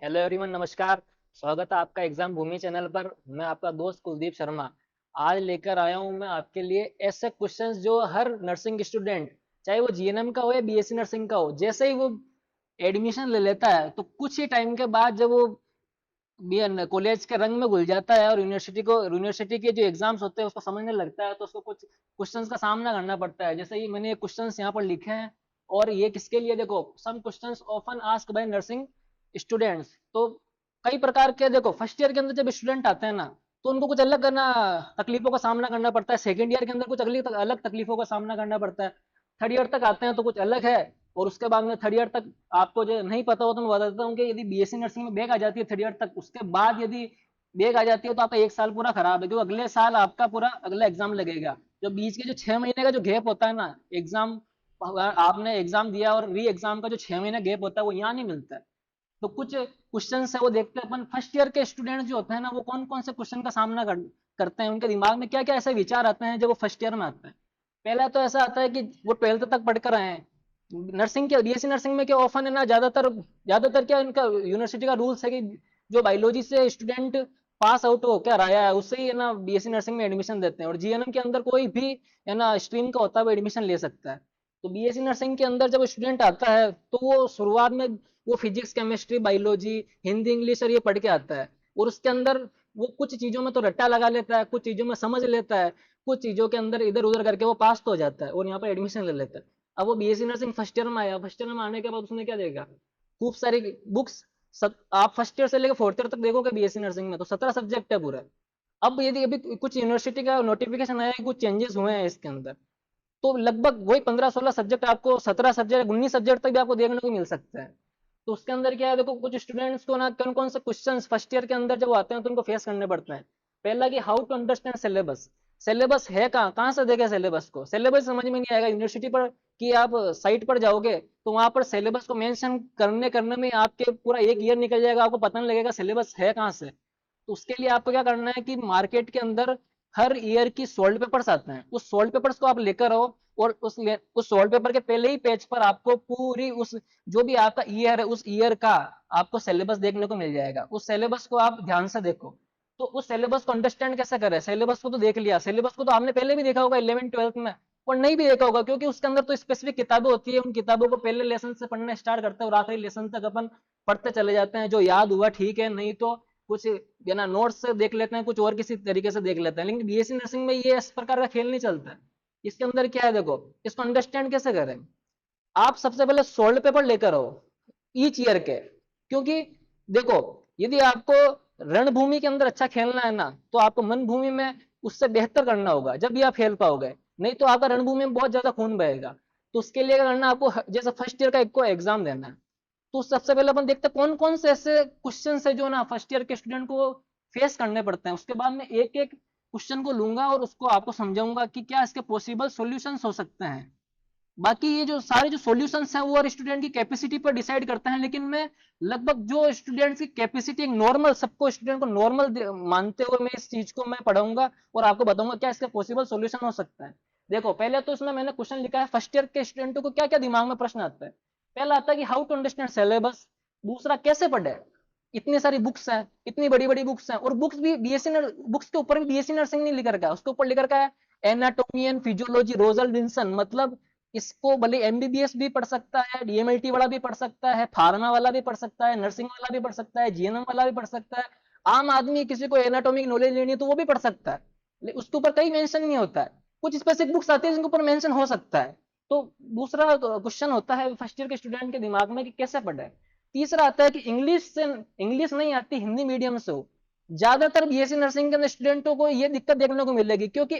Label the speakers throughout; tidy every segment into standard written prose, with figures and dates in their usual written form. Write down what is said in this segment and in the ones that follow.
Speaker 1: Hello everyone, नमस्कार। स्वागत है आपका एग्जाम भूमि चैनल पर। मैं आपका दोस्त कुलदीप शर्मा आज लेकर आया हूं मैं आपके लिए ऐसे क्वेश्चंस जो हर नर्सिंग स्टूडेंट, चाहे वो जीएनएम का हो या बीएससी नर्सिंग का हो, जैसे ही वो एडमिशन ले लेता है तो कुछ ही टाइम के बाद जब वो कॉलेज के रंग में घुल जाता है और यूनिवर्सिटी के जो एग्जाम्स होते हैं उसको समझने लगता है, तो उसको कुछ क्वेश्चंस का सामना करना पड़ता है। जैसे ही मैंने क्वेश्चंस यहाँ पर लिखे हैं, और ये किसके लिए, देखो, some questions often asked by nursing students. तो कई प्रकार के, देखो, फर्स्ट ईयर के अंदर जब स्टूडेंट आते हैं ना, तो उनको कुछ अलग करना तकलीफों का सामना करना पड़ता है। सेकेंड ईयर के अंदर कुछ अगली अलग तकलीफों का सामना करना पड़ता है। थर्ड ईयर तक आते हैं तो कुछ अलग है। और उसके बाद में थर्ड ईयर तक आपको जो नहीं पता हो तो मैं बता देता हूँ कि यदि बीएससी नर्सिंग में बैग आ जाती है थर्ड ईयर तक, उसके बाद यदि बैग आ जाती है तो आपका एक साल पूरा खराब है, क्योंकि अगले साल आपका पूरा अगला एग्जाम लगेगा। जो बीच के जो 6 महीने का जो गैप होता है ना, एग्जाम, आपने एग्जाम दिया और री एग्जाम का जो 6 महीने गैप होता है वो यहाँ नहीं मिलता है। तो कुछ क्वेश्चन है वो देखते हैं अपन। फर्स्ट ईयर के स्टूडेंट जो होते हैं ना, वो कौन कौन से क्वेश्चन का सामना करते हैं, उनके दिमाग में क्या क्या ऐसे विचार आते हैं जब वो फर्स्ट ईयर में आते हैं। पहला तो ऐसा आता है कि वो ट्वेल्थ तक पढ़कर आए हैं। नर्सिंग के बीएससी नर्सिंग में क्या ऑफन है ना, ज्यादातर ज्यादातर क्या इनका यूनिवर्सिटी का रूल्स है कि जो बायोलॉजी से स्टूडेंट पास आउट हो क्या रहा है उससे ही है ना बीएससी नर्सिंग में एडमिशन देते हैं। और जीएनएम के अंदर कोई भी है ना स्ट्रीम का होता है वो एडमिशन ले सकता है। तो बीएससी नर्सिंग के अंदर जब स्टूडेंट आता है तो वो शुरुआत में वो physics chemistry biology Hindi English और ये पढ़ के आता है। और उसके अंदर वो कुछ चीजों में तो रट्टा लगा लेता है, कुछ चीजों में समझ लेता है, कुछ चीजों के अंदर इधर उधर करके वो पास तो हो जाता है और यहाँ पर एडमिशन ले लेता है। अब वो बीएससी नर्सिंग फर्स्ट ईयर में आया, फर्स्ट ईयर में आने के बाद उसने क्या देखा, खूब सारी बुक्स। आप फर्स्ट ईयर से लेकर फोर्थ ईयर तक देखोगे बीएससी नर्सिंग में तो 17 सब्जेक्ट है पूरा। अब यदि अभी कुछ यूनिवर्सिटी का नोटिफिकेशन आया है, कुछ चेंजेस हुए हैं इसके अंदर, तो लगभग वही 15-16 सब्जेक्ट, आपको 17 सब्जेक्ट 19 सब्जेक्ट तक भी आपको देखने को मिल सकता है। तो उसके अंदर क्या है, देखो, कुछ स्टूडेंट्स को ना कौन कौन से क्वेश्चन फर्स्ट ईयर के अंदर जब आते हैं तो उनको फेस करने पड़ते हैं। पहला कि how to understand syllabus. Syllabus है कहाँ, कहाँ से देखे सिलेबस को, सिलेबस समझ में नहीं आएगा यूनिवर्सिटी पर। कि आप साइट पर जाओगे तो वहां पर सिलेबस को मेंशन करने करने में आपके पूरा एक ईयर निकल जाएगा, आपको पता नहीं लगेगा सिलेबस है कहाँ से। तो उसके लिए आपको क्या करना है कि मार्केट के अंदर हर ईयर की सोल्ड पेपर्स आते हैं, उस सोल्ड पेपर्स को आप लेकर आओ। और उस सोल्ड पेपर के पहले ही पेज पर आपको पूरी उस जो भी आपका ईयर है उस ईयर का आपको सिलेबस देखने को मिल जाएगा। उस सिलेबस को आप ध्यान से देखो। तो उस सिलेबस को अंडरस्टैंड कैसे करें, सिलेबस को तो देख लिया, सिलेबस को तो आपने पहले भी देखा होगा 11th 12th में, और नहीं भी देखा होगा क्योंकि उसके अंदर तो स्पेसिफिक किताबें होती है। उन किताबों को पहले लेसन से पढ़ना स्टार्ट करते हैं और आखिरी लेसन तक अपन पढ़ते चले जाते हैं। जो याद हुआ ठीक है, नहीं तो कुछ बिना नोट्स से देख लेते हैं, कुछ और किसी तरीके से देख लेते हैं। लेकिन बीएससी नर्सिंग में ये इस प्रकार का खेल नहीं चलता है। इसके अंदर क्या है, देखो, इसको अंडरस्टैंड कैसे करें। आप सबसे पहले सोल्ड पेपर लेकर आओ ईच ईयर के। क्योंकि देखो, यदि आपको रणभूमि के अंदर अच्छा खेलना है ना, तो आपको मन भूमि में उससे बेहतर करना होगा, जब भी आप खेल पाओगे। नहीं तो आपका रणभूमि में बहुत ज्यादा खून बहेगा। तो उसके लिए क्या करना है, आपको जैसे फर्स्ट ईयर का एक को एग्जाम देना है। तो सबसे पहले अपन देखते हैं कौन कौन से ऐसे क्वेश्चन है जो ना फर्स्ट ईयर के स्टूडेंट को फेस करने पड़ते हैं। उसके बाद में एक एक क्वेश्चन को लूंगा और उसको आपको समझाऊंगा कि क्या इसके पॉसिबल सॉल्यूशंस हो सकते हैं। बाकी ये जो सारे जो सॉल्यूशंस हैं वो और स्टूडेंट की कैपेसिटी पर डिसाइड करते हैं। लेकिन मैं लगभग जो स्टूडेंट्स की कैपेसिटी एक नॉर्मल, सबको स्टूडेंट को नॉर्मल मानते हुए मैं इस चीज को मैं पढ़ाऊंगा और आपको बताऊंगा क्या इसका पॉसिबल सॉल्यूशन हो सकता है। देखो, पहले तो इसमें मैंने क्वेश्चन लिखा है फर्स्ट ईयर के स्टूडेंटों को क्या क्या दिमाग में प्रश्न आता है। पहला आता है कि हाउ टू अंडरस्टैंड सिलेबस। दूसरा, कैसे पढ़े, इतनी सारी बुक्स हैं, इतनी बड़ी बड़ी बुक्स हैं, और बुक्स भी बीएससी बुक्स के ऊपर भी बीएससी नर्सिंग नहीं लिख रखा है, उसके ऊपर लिख रखा है एनाटोमी एंड फिजियोलॉजी रोजल विंसन। मतलब इसको भले एमबीबीएस भी पढ़ सकता है, डीएमएलटी वाला भी पढ़ सकता है, फार्मा वाला भी पढ़ सकता है, नर्सिंग वाला भी पढ़ सकता है, जीएनएम वाला भी पढ़ सकता है। आम आदमी किसी को एनाटॉमिक नॉलेज लेनी है तो वो भी पढ़ सकता है, उसके ऊपर कहीं मेंशन नहीं होता है। कुछ स्पेसिफिक बुक्स आती है जिनके ऊपर मेंशन हो सकता है। तो दूसरा क्वेश्चन होता है फर्स्ट ईयर के स्टूडेंट के दिमाग में कि कैसे पढ़े। तीसरा आता है कि इंग्लिश नहीं आती, हिंदी मीडियम से हो। ज्यादातर बीएससी नर्सिंग के स्टूडेंटों को ये दिक्कत देखने को मिलेगी, क्योंकि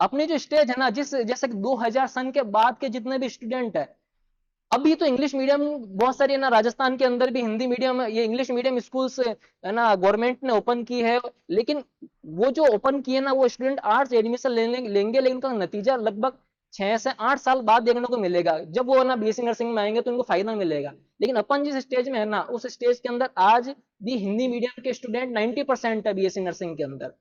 Speaker 1: अपनी जो स्टेज है ना, जिस जैसे 2000 सन के बाद के जितने भी स्टूडेंट है, अभी तो इंग्लिश मीडियम बहुत सारी है ना, राजस्थान के अंदर भी हिंदी मीडियम, ये इंग्लिश मीडियम स्कूल से है ना गवर्नमेंट ने ओपन की है। लेकिन वो जो ओपन किए ना, वो स्टूडेंट आर्ट्स एडमिशन लेंगे, लेकिन उनका नतीजा लगभग 6 से 8 साल बाद देखने को मिलेगा। जब वो ना बीएससी नर्सिंग में आएंगे तो उनको फायदा मिलेगा। लेकिन अपन जिस स्टेज में है ना, उस स्टेज के अंदर आज भी हिंदी मीडियम के स्टूडेंट 90% है बीएससी नर्सिंग के अंदर।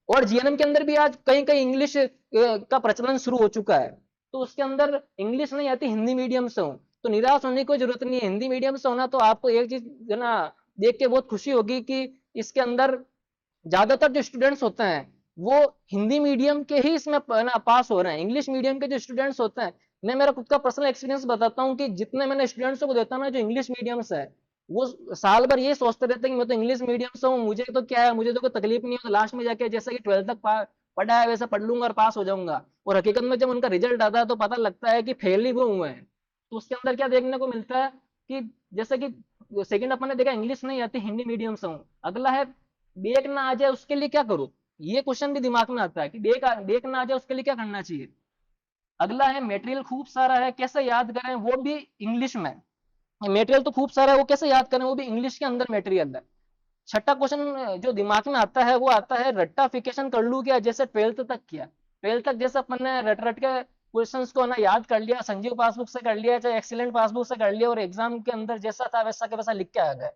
Speaker 1: और जीएनएम के अंदर भी आज कहीं कहीं इंग्लिश का प्रचलन शुरू हो चुका है। तो उसके अंदर इंग्लिश नहीं आती, हिंदी मीडियम से हो तो निराश होने की कोई जरूरत नहीं है। हिंदी मीडियम से होना तो आपको एक चीज है ना देख के बहुत खुशी होगी कि इसके अंदर ज्यादातर जो स्टूडेंट्स होते हैं वो हिंदी मीडियम के ही इसमें ना पास हो रहे हैं। इंग्लिश मीडियम के जो स्टूडेंट्स होते हैं, मैं मेरा खुद का पर्सनल एक्सपीरियंस बताता हूँ कि जितने मैंने स्टूडेंट्स को देता हूँ ना जो इंग्लिश मीडियम से है, वो साल भर ये सोचते रहते हैं कि मैं तो इंग्लिश मीडियम से हूँ, मुझे तो क्या है, मुझे तो कोई तकलीफ नहीं है, तो लास्ट में जाके जैसा कि 12th तक पढ़ा है वैसा पढ़ लूंगा और पास हो जाऊंगा। और हकीकत में जब उनका रिजल्ट आता है तो पता लगता है कि फेल ही वो हुए हैं। तो उसके अंदर क्या देखने को मिलता है कि जैसे कि सेकंड अपन ने देखा इंग्लिश नहीं आती, हिंदी मीडियम से हूँ, अगला है बैक ना आ जाए उसके लिए क्या करूँ, ये क्वेश्चन भी दिमाग में आता है कि बैक ना आ जाए उसके लिए क्या करना चाहिए। अगला है मटेरियल खूब सारा है, कैसे याद करें वो भी इंग्लिश में। मटेरियल तो खूब सारा है, वो कैसे याद करें, वो भी इंग्लिश के अंदर मटेरियल है। छठा क्वेश्चन जो दिमाग में आता है वो आता है रट्टाफिकेशन कर लूं क्या, जैसे 12th तक किया। 12th तक जैसे अपन ने रट रट के क्वेश्चंस को ना याद कर लिया, संजीव पासबुक से कर लिया चाहे एक्सीलेंट पासबुक से कर लिया, और एग्जाम के अंदर जैसा था वैसा के वैसा लिख के आ गए,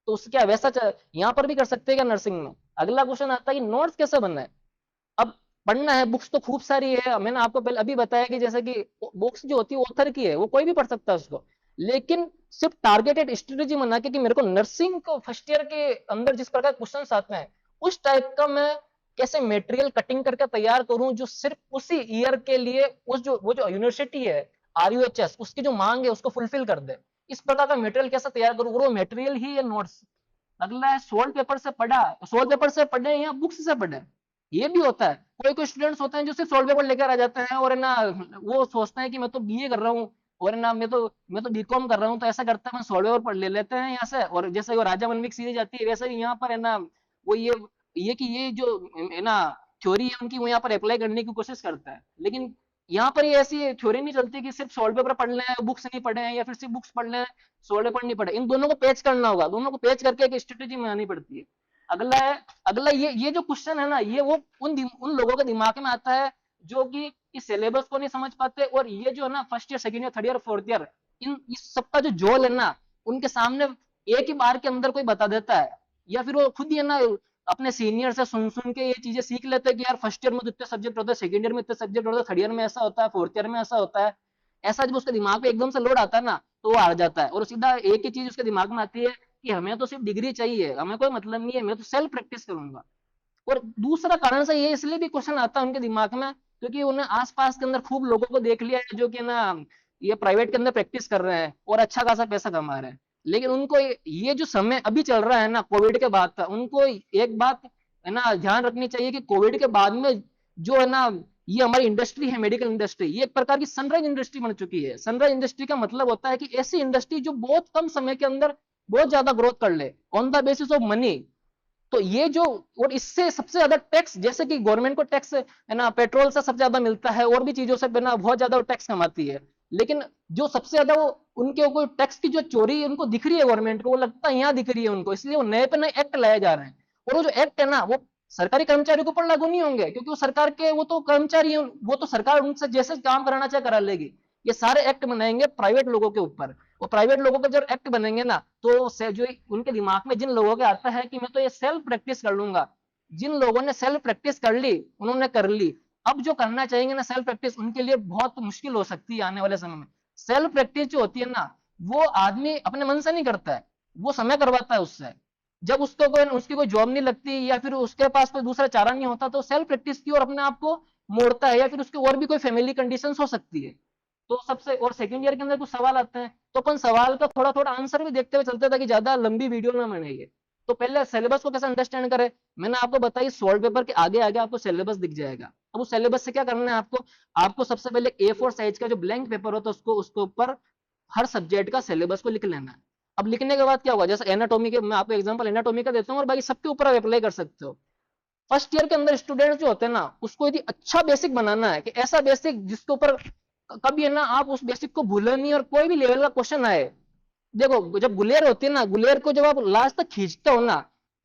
Speaker 1: तो उसके क्या वैसा यहाँ पर भी कर सकते हैं क्या नर्सिंग में। अगला क्वेश्चन आता है कि नोट्स कैसे बनना है। अब पढ़ना है, बुक्स तो खूब सारी है, मैंने आपको पहले अभी बताया कि जैसे कि बुक्स जो होती है ऑथर की है, वो कोई भी पढ़ सकता है उसको, लेकिन सिर्फ टारगेटेड स्ट्रेटेजी बना के कि मेरे को नर्सिंग को फर्स्ट ईयर के अंदर जिस प्रकार क्वेश्चन आते हैं उस टाइप का मैं कैसे मटेरियल कटिंग करके तैयार करूं जो सिर्फ उसी ईयर के लिए उस जो वो जो यूनिवर्सिटी है RUHS उसकी जो मांग है उसको फुलफिल कर दे। इस प्रकार का मटेरियल कैसे तैयार करूं, वो मटेरियल ही है नोट्स। अगला है सोल्ड पेपर से पढ़ा, सोल्ड पेपर से पढ़े या बुक्स से पढ़े, ये भी होता है। कोई कोई स्टूडेंट्स होते हैं जो सिर्फ सोल्ड पेपर लेकर आ जाते हैं और है ना वो सोचते हैं कि मैं तो BA कर रहा हूँ और है ना मैं तो बीकॉम कर रहा हूँ, तो ऐसा करता है मैं सोल्ड पेपर पढ़ ले लेते हैं यहाँ से, और जैसे वो राजा मनविक सीरीज आती है वैसे ही यहाँ पर है ना वो ये कि ये जो है ना थ्योरी है उनकी वो यहाँ पर अप्लाई करने की कोशिश करता है। लेकिन यहाँ पर ये ऐसी थ्योरी नहीं चलती कि सिर्फ सोल्ड पेपर पढ़ लें बुक्स नहीं पढ़े हैं, या फिर सिर्फ बुक्स पढ़ लें सोल्ड पेपर नहीं पढ़े, इन दोनों को पेच करना होगा, दोनों को पेच करके एक स्ट्रेटेजी बनानी पड़ती है। अगला है, अगला ये जो क्वेश्चन है ना ये वो उन लोगों के दिमाग में आता है जो कि इस सिलेबस को नहीं समझ पाते, और ये जो है ना first year second year third year fourth year in इस सबका जो जोल है ना उनके सामने एक ही बार के अंदर कोई बता देता है, या फिर वो खुद ही है ना अपने सीनियर से सुन सुन के ये चीजें सीख लेते हैं कि यार फर्स्ट ईयर में तो इतने सब्जेक्ट होते हैं, सेकंड ईयर में इतने सब्जेक्ट होते हैं, थर्ड ईयर में ऐसा होता है, फोर्थ ईयर में ऐसा होता है। ऐसा जब उसके दिमाग पे एकदम से लोड आता है ना तो वो हार जाता है, और सीधा एक ही चीज उसके दिमाग में आती है कि हमें तो सिर्फ डिग्री चाहिए, हमें कोई मतलब नहीं है, मैं तो सेल्फ प्रैक्टिस करूंगा। और दूसरा कारण से ये इसलिए भी क्वेश्चन आता है उनके दिमाग में क्योंकि उन्हें आसपास के अंदर खूब लोगों को देख लिया है जो कि ना ये प्राइवेट के अंदर प्रैक्टिस कर रहे हैं और अच्छा खासा पैसा कमा रहे हैं। लेकिन उनको ये जो समय अभी चल रहा है ना कोविड के बाद का, उनको एक बात है ना ध्यान रखनी चाहिए कि कोविड के बाद में जो है ना ये हमारी इंडस्ट्री है मेडिकल इंडस्ट्री, ये एक प्रकार की सनराइज इंडस्ट्री बन चुकी है। सनराइज इंडस्ट्री का मतलब होता है कि ऐसी इंडस्ट्री जो बहुत कम समय के अंदर बहुत ज्यादा ग्रोथ कर ले on the basis of money. तो ये जो और इससे सबसे ज्यादा टैक्स, जैसे कि गवर्नमेंट को टैक्स है ना पेट्रोल से सबसे ज्यादा मिलता है और भी चीजों से ना बहुत ज्यादा टैक्स कमाती है, लेकिन जो सबसे ज्यादा वो उनके ऊपर टैक्स की जो चोरी उनको दिख रही है गवर्नमेंट को, वो लगता है यहाँ दिख रही है उनको, इसलिए वो नए पे नए एक्ट लाए जा रहे हैं। और वो जो एक्ट है ना वो सरकारी कर्मचारियों के ऊपर लागू नहीं होंगे क्योंकि वो सरकार के वो तो कर्मचारी हैं, वो तो सरकार उनसे जैसे काम कराना चाहे करा लेगी। ये सारे एक्ट बनाएंगे प्राइवेट लोगों के ऊपर, और प्राइवेट लोगों के जब एक्ट बनेंगे ना तो जो उनके दिमाग में जिन लोगों के आता है कि मैं तो ये सेल्फ प्रैक्टिस कर लूंगा, जिन लोगों ने सेल्फ प्रैक्टिस कर ली उन्होंने कर ली, अब जो करना चाहेंगे ना सेल्फ प्रैक्टिस उनके लिए बहुत मुश्किल हो सकती है आने वाले समय में। सेल्फ प्रैक्टिस जो होती है ना वो आदमी अपने मन से नहीं करता है, वो समय करवाता है उससे। जब उसको कोई उसकी कोई जॉब नहीं लगती या फिर उसके पास कोई दूसरा चारा नहीं होता तो सेल्फ प्रैक्टिस की और अपने आप को मोड़ता है, या फिर उसके और भी कोई फैमिली कंडीशंस हो सकती है। तो सबसे और सेकंड ईयर के अंदर कुछ सवाल आते हैं तो अपन सवाल का थोड़ा थोड़ा आंसर भी देखते हुए चलते ताकि ज्यादा लंबी वीडियो ना बनेगी। तो पहले सिलेबस को कैसे अंडरस्टैंड करें, मैंने आपको बताई सॉल्व पेपर के आगे आगे आपको सिलेबस दिख जाएगा। अब उस सिलेबस से क्या करना है आपको, आपको सबसे पहले A4 साइज का जो ब्लैंक पेपर होता है उसको उसके ऊपर हर सब्जेक्ट का सिलेबस को लिख लेना है। अब लिखने के बाद क्या होगा, जैसे एनाटॉमी के मैं आपको एग्जांपल एनाटॉमी का देता हूँ और बाकी सबके ऊपर आप अप्लाई कर सकते हो। फर्स्ट ईयर के अंदर स्टूडेंट्स जो होते हैं ना उसको यदि अच्छा बेसिक बनाना है कि ऐसा बेसिक जिसके ऊपर कभी है ना आप उस बेसिक को भूलो नहीं और कोई भी लेवल का क्वेश्चन आए। देखो जब गुलेर होती है ना, गुलेर को जब आप लास्ट तक खींचते हो ना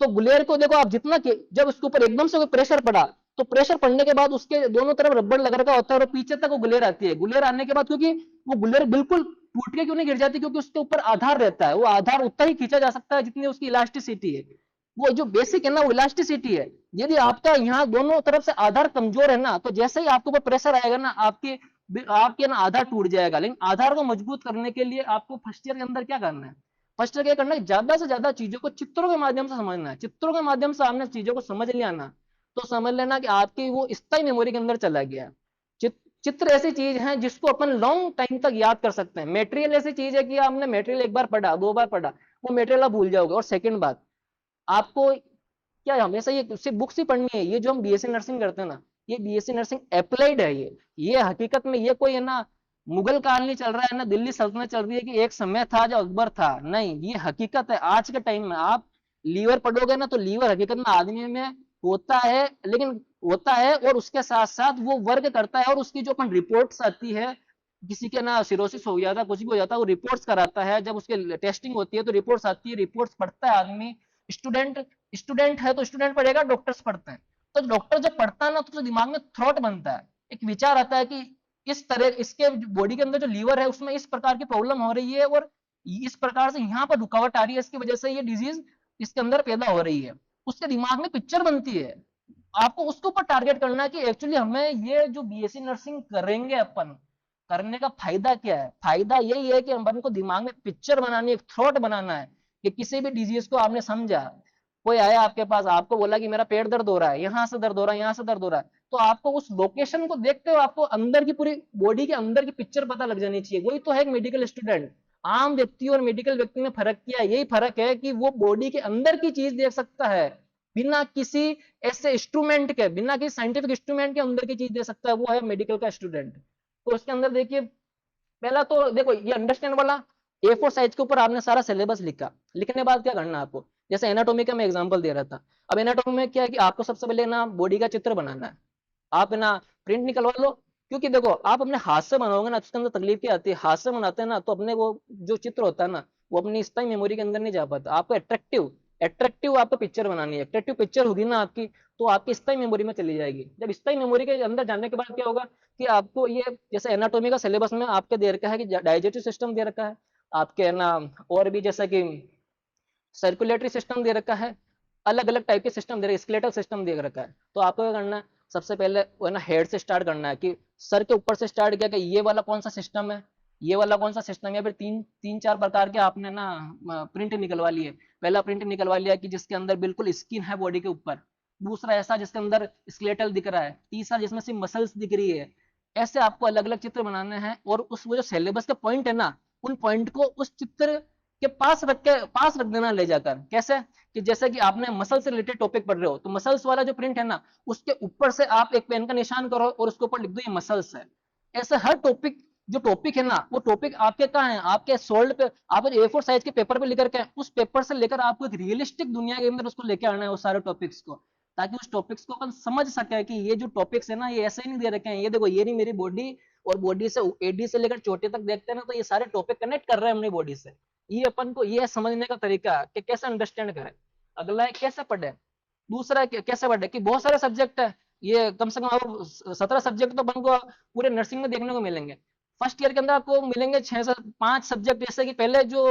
Speaker 1: तो गुलेर को देखो आप जितना जब उसके ऊपर एकदम से कोई प्रेशर पड़ा तो प्रेशर पड़ने के बाद उसके दोनों तरफ रबड़ लग रखा होता है और पीछे तक वो गुलेर आती है। गुलेर आने के बाद क्योंकि वो गुलेर बिल्कुल टूट के क्यों नहीं गिर जाती, क्योंकि उसके ऊपर आधार रहता है, वो आधार उतना ही खींचा जा सकता है जितनी उसकी इलास्टिसिटी है। वो जो बेसिक है ना वो इलास्टिसिटी है। यदि आपका यहाँ दोनों तरफ से आधार कमजोर है ना तो जैसे ही आपके ऊपर प्रेशर आएगा ना आपके ना आधार टूट जाएगा। लेकिन आधार को मजबूत करने के लिए आपको फर्स्ट ईयर के अंदर क्या करना है, फर्स्ट क्या करना है, ज्यादा से ज्यादा चीजों को चित्रों के माध्यम से समझना है। चित्रों के माध्यम से आपने चीजों को समझ लिया ना, तो समझ लेना कि आपकी वो स्थायी मेमोरी के अंदर चला गया। चित्र ऐसी चीज है जिसको अपन लॉन्ग टाइम तक याद कर सकते हैं। मेटेरियल ऐसी चीज है कि आपने मेटेरियल एक बार पढ़ा, दो बार पढ़ा, वो मेटेरियल आप भूल जाओगे। और सेकंड बात, आपको क्या है, हमेशा ये सिर्फ बुक्स ही पढ़नी है। ये जो हम बीएससी नर्सिंग करते हैं ना, ये बीएससी नर्सिंग अप्लाइड है। ये हकीकत में ये कोई है ना मुगल काल नहीं चल रहा है ना दिल्ली सल्तनत चल रही है कि एक समय था जो अकबर था, नहीं, ये हकीकत है आज के टाइम में। आप लीवर पढ़ोगे ना, तो लीवर हकीकत में आदमी में होता है, लेकिन होता है और उसके साथ साथ वो वर्क करता है। और उसकी जो अपन रिपोर्ट्स आती है, किसी के ना सिरोसिस हो जाता है, कुछ भी हो जाता है, वो रिपोर्ट्स कराता है। जब उसके टेस्टिंग होती है तो रिपोर्ट्स आती है, रिपोर्ट्स पढ़ता है आदमी। स्टूडेंट स्टूडेंट है तो स्टूडेंट पढ़ेगा, डॉक्टर्स पढ़ते हैं तो डॉक्टर जब पढ़ता है ना, तो दिमाग में थॉट बनता है, एक विचार आता है कि इस तरह इसके बॉडी के अंदर जो लीवर है उसमें इस प्रकार की प्रॉब्लम हो रही है, और इस प्रकार से यहाँ पर रुकावट आ रही है, इसकी वजह से ये डिजीज इसके अंदर पैदा हो रही है। उसके दिमाग में पिक्चर बनती है। आपको उसके ऊपर टारगेट करना है कि एक्चुअली हमें ये जो बीएससी नर्सिंग करेंगे अपन, करने का फायदा क्या है। फायदा यही है कि अपन को दिमाग में पिक्चर बनानी, एक थॉट बनाना है कि किसी भी डिजीज को आपने समझा, कोई आया आपके पास, आपको बोला कि मेरा पेट दर्द हो रहा है, यहाँ से दर्द हो रहा है, यहाँ से दर्द हो रहा है, तो आपको उस लोकेशन को देखते हुए आपको अंदर की पूरी बॉडी के अंदर की पिक्चर पता लग जानी चाहिए। वही तो है एक मेडिकल स्टूडेंट। आम व्यक्ति और मेडिकल व्यक्ति में फर्क क्या है, यही फर्क है कि वो बॉडी के अंदर की चीज देख सकता है, बिना किसी ऐसे इंस्ट्रूमेंट के, बिना किसी साइंटिफिक इंस्ट्रूमेंट के अंदर की चीज दे सकता है, वो है मेडिकल का स्टूडेंट। तो उसके अंदर देखिए, पहला तो देखो ये अंडरस्टैंड वाला A4 साइज के ऊपर आपने सारा सिलेबस लिखा। लिखने के बाद क्या करना है आपको, जैसे एनाटॉमी का मैं एग्जांपल दे रहा था। अब एनाटॉमी में क्या है कि आपको सबसे पहले ना बॉडी का चित्र बनाना है। आप ना प्रिंट निकलवा लो, क्योंकि देखो आप अपने हाथ से बनाओगे ना, उसके अंदर तकलीफ क्या आती है, हाथ से बनाते हैं ना तो अपने वो जो चित्र होता है ना, वो अपनी स्थायी मेमोरी के अंदर नहीं जा पाता। आपको अट्रैक्टिव अट्रैक्टिव आपको पिक्चर बनानी है। अट्रैक्टिव पिक्चर होगी ना आपकी, तो आपकी स्थायी मेमोरी में चली जाएगी। जब स्थायी मेमोरी के अंदर जाने के बाद क्या होगा कि आपको ये, जैसे एनाटॉमी का सिलेबस में आपके दे रखा है कि डाइजेस्टिव सिस्टम दे रखा है आपके ना, और भी जैसा कि सर्कुलेटरी सिस्टम दे रखा है, अलग अलग टाइप के सिस्टम दे रखे, स्केलेटल सिस्टम दे रखा है। तो आपको क्या करना है, सबसे पहले वो है ना हेड से स्टार्ट करना है कि सर के ऊपर से स्टार्ट किया कि ये वाला कौन सा सिस्टम है, ये वाला कौन सा सिस्टम है। फिर तीन तीन चार प्रकार के आपने ना प्रिंट निकलवा लिए। पहला प्रिंट निकलवा लिया कि जिसके अंदर बिल्कुल स्किन है बॉडी के ऊपर, दूसरा ऐसा जिसके अंदर स्केलेटल दिख रहा है, तीसरा जिसमें सिर्फ मसल्स दिख रही है। ऐसे आपको अलग अलग चित्र बनाने हैं, और उस वो जो सिलेबस के पॉइंट है ना, उन पॉइंट को उस चित्र के पास रख देना ले जाकर। कैसे कि जैसे कि आपने मसल से रिलेटेड टॉपिक पढ़ रहे हो, तो मसल्स वाला जो प्रिंट है ना, उसके ऊपर से आप एक पेन का निशान करो और उसके ऊपर लिख दो ये मसल्स है। ऐसे हर टॉपिक, जो टॉपिक है ना, वो टॉपिक आपके कहाँ है, आपके सोल्ड पे, आप A4 साइज के पेपर पे लेकर के, उस पेपर से लेकर आपको एक रियलिस्टिक दुनिया के अंदर उसको लेके आना है, उस सारे टॉपिक्स को, ताकि उस टॉपिक्स को अपन समझ सके कि ये जो टॉपिक्स है ना, ये ऐसे ही नहीं दे रखे हैं। ये देखो, ये नहीं मेरी बॉडी, और बॉडी से एडी से लेकर चोटी तक देखते हैं ना, तो ये सारे टॉपिक कनेक्ट कर रहे हैं अपनी बॉडी से। ये अपन को ये समझने का तरीका कि कैसे अंडरस्टैंड करें। अगला है कैसे पढ़े। दूसरा है कैसे पढ़े, कि बहुत सारे सब्जेक्ट है, ये कम से कम अब 17 सब्जेक्ट तो अपन को पूरे नर्सिंग में देखने को मिलेंगे। फर्स्ट ईयर के अंदर आपको मिलेंगे 6 से 5 सब्जेक्ट। जैसे कि पहले जो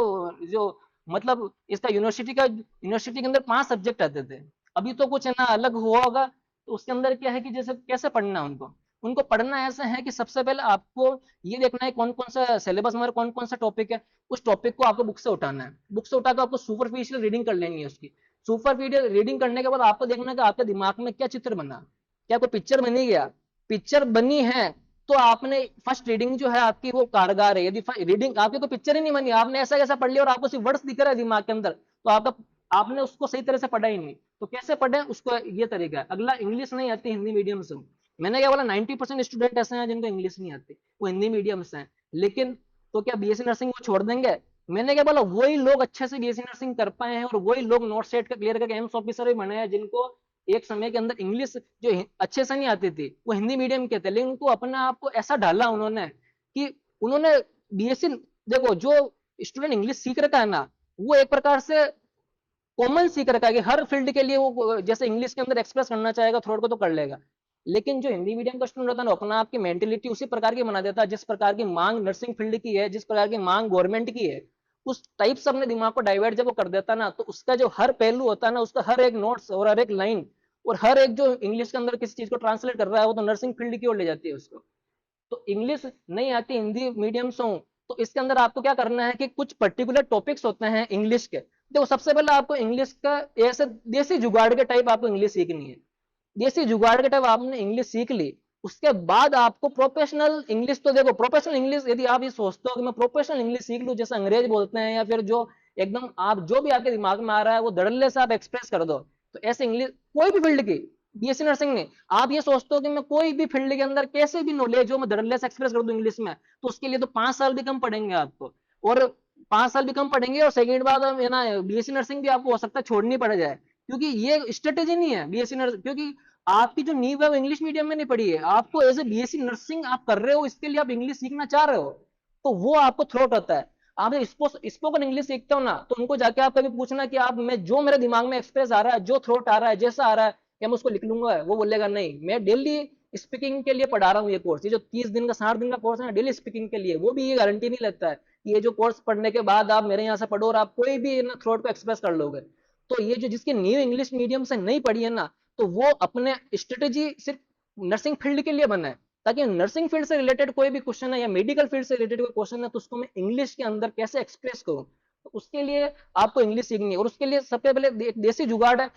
Speaker 1: जो मतलब इसका यूनिवर्सिटी के अंदर 5 सब्जेक्ट आते थे। अभी तो कुछ है ना अलग हुआ होगा। तो उसके अंदर क्या है कि जैसे कैसे पढ़ना है उनको, उनको पढ़ना ऐसा है कि सबसे पहले आपको ये देखना है कौन कौन सा सिलेबस में कौन कौन सा टॉपिक है। उस टॉपिक को आपको बुक से उठाना है, बुक से उठाकर आपको सुपरफिशियल रीडिंग कर लेनी है उसकी। सुपरफिशियल रीडिंग करने के बाद आपको देखना है कि आपके दिमाग में क्या चित्र बना, क्या कोई पिक्चर बनी गया। पिक्चर बनी है तो आपने फर्स्ट रीडिंग जो है आपकी वो कारगर है। यदि रीडिंग आपकी कोई पिक्चर ही नहीं बनी, आपने ऐसा कैसा पढ़ लिया और आपको सिर्फ वर्ड्स दिख रहा है दिमाग के अंदर, तो आपका आपने उसको सही तरह से पढ़ा ही नहीं। तो कैसे पढ़े उसको, ये तरीका है। अगला, इंग्लिश नहीं आती हिंदी मीडियम से। मैंने क्या बोला, 90% स्टूडेंट ऐसे हैं जिनको इंग्लिश नहीं आती, वो हिंदी मीडियम से हैं। लेकिन तो क्या बीएससी नर्सिंग वो छोड़ देंगे? मैंने क्या बोला, वही लोग अच्छे से बीएससी नर्सिंग कर पाए हैं, और वही लोग नोट सेट का क्लियर करके एम्स ऑफिसर भी बने हैं, जिनको एक समय के अंदर इंग्लिश जो अच्छे से नहीं आती थी, वो हिंदी मीडियम के थे, लेकिन उनको अपने आप को ऐसा ढाला उन्होंने कि उन्होंने बीएससी, देखो जो स्टूडेंट इंग्लिश सीख रखा है ना, वो एक प्रकार से कॉमन सीख रखा है कि हर फील्ड के लिए वो जैसे इंग्लिश के अंदर एक्सप्रेस करना चाहेगा थोड़ा को तो कर लेगा। लेकिन जो हिंदी मीडियम का स्टूडेंट होता है ना, अपना आपकी मेंटेलिटी उसी प्रकार की बना देता है जिस प्रकार की मांग नर्सिंग फील्ड की है, जिस प्रकार की मांग गवर्नमेंट की है। उस टाइप से अपने दिमाग को डाइवर्ट जब वो कर देता है ना, तो उसका जो हर पहलू होता है ना, उसका हर एक नोट्स और हर एक लाइन और हर एक जो इंग्लिश के अंदर किसी चीज को ट्रांसलेट कर रहा है, वो तो नर्सिंग फील्ड की ओर ले जाती है उसको। तो इंग्लिश नहीं आती हिंदी मीडियम से हूँ, तो इसके अंदर आपको क्या करना है कि कुछ पर्टिकुलर टॉपिक्स होते हैं इंग्लिश के। देखो सबसे पहले आपको इंग्लिश का ऐसे देसी जुगाड़ के टाइप आपको इंग्लिश सीखनी है। देसी जुगाड़ के टाइप आपने इंग्लिश सीख ली, उसके बाद आपको प्रोफेशनल इंग्लिश, तो देखो प्रोफेशनल इंग्लिश यदि आप ये सोचते हो कि मैं प्रोफेशनल इंग्लिश सीख लूं जैसे अंग्रेज बोलते हैं, या फिर जो एकदम आप जो भी आपके दिमाग में आ रहा है वो धड़ल्ले से आप एक्सप्रेस कर दो, तो ऐसे इंग्लिश कोई भी फील्ड की, बीएससी नर्सिंग में आप ये सोचते हो कि मैं कोई भी फील्ड के अंदर कैसे भी नॉलेज हो मैं धड़ल्ले से एक्सप्रेस कर दूं इंग्लिश में, तो उसके लिए तो 5 साल भी कम पड़ेंगे आपको। और 5 साल भी कम पड़ेंगे, और सेकेंड बात है ना, बीएससी नर्सिंग भी आपको हो सकता है छोड़नी पड़ जाए, क्योंकि ये स्ट्रेटेजी नहीं है बीएससी नर्सिंग, क्योंकि आपकी जो नींव है वो इंग्लिश मीडियम में नहीं पड़ी है, आपको एज ए बीएससी नर्सिंग आप कर रहे हो, इसके लिए आप इंग्लिश सीखना चाह रहे हो, तो वो आपको थ्रोट होता है। आप स्पोकन इंग्लिश सीखते हो ना, तो उनको जाके आप कभी पूछना कि आप, मैं जो मेरे दिमाग में एक्सप्रेस आ रहा है, जो थ्रोट आ रहा है, जैसा आ रहा है, क्या मैं उसको लिख लूंगा, वो बोलेगा नहीं, मैं डेली स्पीकिंग के लिए पढ़ा रहा हूँ ये कोर्स, ये जो 30 दिन का 60 दिन का कोर्स है ना डेली स्पीकिंग के लिए, वो भी ये गारंटी नहीं लेता है कि ये जो कोर्स पढ़ने के बाद आप मेरे यहाँ से पढ़ो और आप कोई भी ना थ्रोट को एक्सप्रेस कर लोगे। तो ये जो जिसकी नींव इंग्लिश मीडियम से नहीं पढ़ी है ना, तो वो अपने स्ट्रेटेजी सिर्फ नर्सिंग फील्ड के लिए बना है, ताकि नर्सिंग फील्ड से रिलेटेड कोई भी क्वेश्चन है या मेडिकल फील्ड से रिलेटेड कोई क्वेश्चन है तो उसको मैं इंग्लिश के अंदर कैसे एक्सप्रेस करूं, तो उसके लिए आपको इंग्लिश सीखनी है। और उसके लिए सबसे पहले एक देसी जुगाड़ है,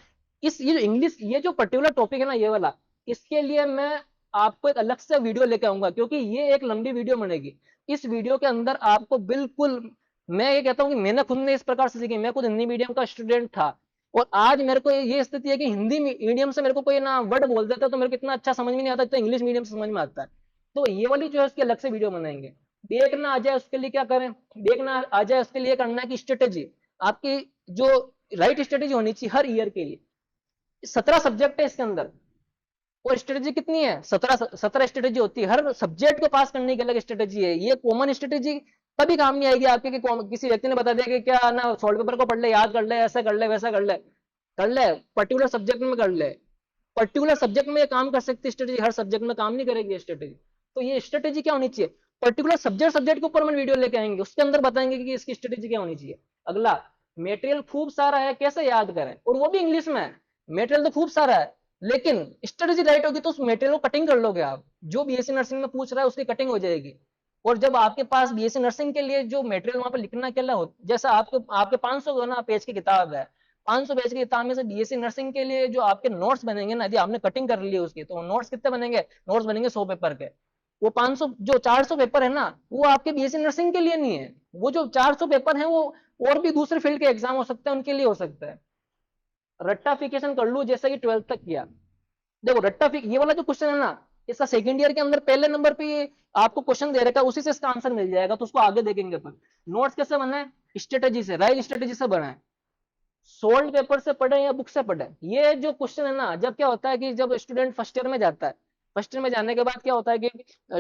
Speaker 1: इस ये जो इंग्लिश, ये जो पर्टिकुलर टॉपिक है ना ये वाला, इसके लिए मैं आपको एक अलग से वीडियो लेके आऊंगा, क्योंकि ये एक लंबी वीडियो बनेगी। इस वीडियो के अंदर आपको बिल्कुल, मैं ये कहता हूँ कि मैंने खुद ने इस प्रकार से सीखी, मैं खुद हिंदी मीडियम का स्टूडेंट था, और आज मेरे को ये स्थिति है कि हिंदी मीडियम से मेरे को कोई ना वर्ड बोल देता है तो मेरे को इतना अच्छा समझ में नहीं आता, तो इंग्लिश मीडियम से समझ में आता है। तो ये वाली जो है उसकी अलग से वीडियो बनाएंगे। देखना आ जाए उसके लिए क्या करें, देखना आ जाए उसके लिए करना है कि स्ट्रेटेजी आपकी जो राइट स्ट्रेटेजी होनी चाहिए हर ईयर के लिए। 17 सब्जेक्ट है इसके अंदर, और स्ट्रेटेजी कितनी है, 17 स्ट्रेटेजी होती है, हर सब्जेक्ट को पास करने की अलग स्ट्रेटेजी है। ये कॉमन स्ट्रेटेजी कभी काम नहीं आएगी आपके कि किसी व्यक्ति ने बता दिया कि क्या ना सॉल्व पेपर को पढ़ ले, याद कर ले, ऐसा कर ले, वैसा कर ले, कर ले पर्टिकुलर सब्जेक्ट में कर ले, पर्टिकुलर सब्जेक्ट में ये काम कर सकती है स्ट्रेटेजी, हर सब्जेक्ट में काम नहीं करेगी स्ट्रेटेजी। तो ये स्ट्रेटेजी क्या होनी चाहिए, पर्टिकुलर सब्जेक्ट सब्जेक्ट के ऊपर हम वीडियो लेके आएंगे, उसके अंदर बताएंगे कि इसकी स्ट्रेटेजी क्या होनी चाहिए। अगला, मेटेरियल खूब सारा है, कैसे याद करें, और वो भी इंग्लिश में है। मेटेरियल तो खूब सारा है, लेकिन स्ट्रेटेजी राइट होगी तो उस मेटेरियल को कटिंग कर लोगे आप, जो बीएससी नर्सिंग में पूछ रहा है उसकी कटिंग हो जाएगी। और जब आपके पास बीएससी नर्सिंग के लिए जो मेटेरियल वहां पे लिखना क्या हो, जैसा आपके आपके 500 ना पेज की किताब है, 500 पेज की किताब में से बीएससी नर्सिंग के लिए जो आपके नोट्स बनेंगे ना, यदि आपने कटिंग कर ली उसकी, तो नोट्स कितने बनेंगे, नोट्स बनेंगे 100 पेपर के। वो 500 जो 400 पेपर है ना, वो आपके बीएससी नर्सिंग के लिए नहीं है, वो जो 400 पेपर है वो और भी दूसरे फील्ड के एग्जाम हो सकते हैं उनके लिए हो सकता है। रट्टाफिकेशन कर लू जैसा कि 12th तक किया। देखो ये वाला जो क्वेश्चन है ना, इसका सेकंड ईयर के अंदर पहले नंबर पे आपको क्वेश्चन दे रखा है, उसी से इसका आंसर मिल जाएगा, तो उसको आगे देखेंगे अपन। नोट्स कैसे बना है, स्ट्रेटेजी से, राइट स्ट्रेटेजी से बना है। सोल्ड पेपर से पढ़े या बुक से पढ़े, ये जो क्वेश्चन है ना, जब क्या होता है कि जब स्टूडेंट फर्स्ट ईयर में जाता है, फर्स्ट ईयर में जाने के बाद क्या होता है कि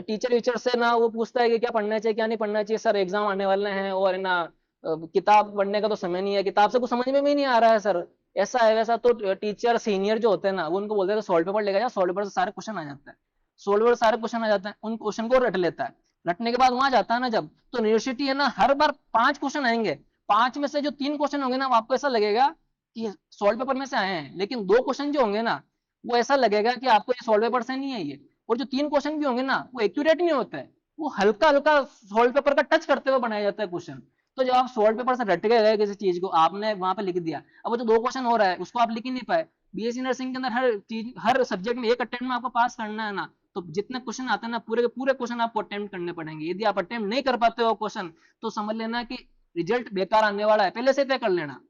Speaker 1: टीचर वीचर से ना वो पूछता है कि क्या पढ़ना चाहिए क्या नहीं पढ़ना चाहिए, सर एग्जाम आने वाले हैं और है ना किताब पढ़ने का तो समय नहीं है, किताब से कुछ समझ में भी नहीं आ रहा है सर, ऐसा है वैसा। तो टीचर सीनियर जो होते हैं ना, वो उनको बोलते हैं सॉल्व पेपर लेकर जा, सॉल्व पेपर से सारे क्वेश्चन आ जाते हैं, सॉल्व पेपर सारे क्वेश्चन आ जाते हैं, उन क्वेश्चन को रट लेता है। रटने के बाद वहां जाता है ना जब, तो यूनिवर्सिटी है ना हर बार 5 क्वेश्चन आएंगे, 5 में से जो 3 क्वेश्चन होंगे ना, आपको ऐसा लगेगा कि सॉल्व पेपर में से आए हैं, लेकिन 2 क्वेश्चन जो होंगे ना, वो ऐसा लगेगा कि आपको ये सॉल्व पेपर से नहीं है ये। और जो 3 क्वेश्चन भी होंगे ना, वो एक्यूरेट नहीं होता है, वो हल्का हल्का सॉल्व पेपर का टच करते हुए बनाया जाता है क्वेश्चन। तो जब आप सॉल्व पेपर से रट गए किसी चीज को, आपने वहां पे लिख दिया, अब वो जो 2 क्वेश्चन हो रहा है उसको आप लिख ही नहीं पाए। बीएससी नर्सिंग के अंदर हर चीज, हर सब्जेक्ट में एक अटेम्प्ट में आपको पास करना है ना, तो जितने क्वेश्चन आते हैं ना, पूरे के पूरे क्वेश्चन आपको अटेम्प्ट करने पड़ेंगे। यदि आप अटेम्प्ट नहीं कर पाते हो क्वेश्चन, तो समझ लेना कि रिजल्ट बेकार आने वाला है, पहले से तय कर लेना।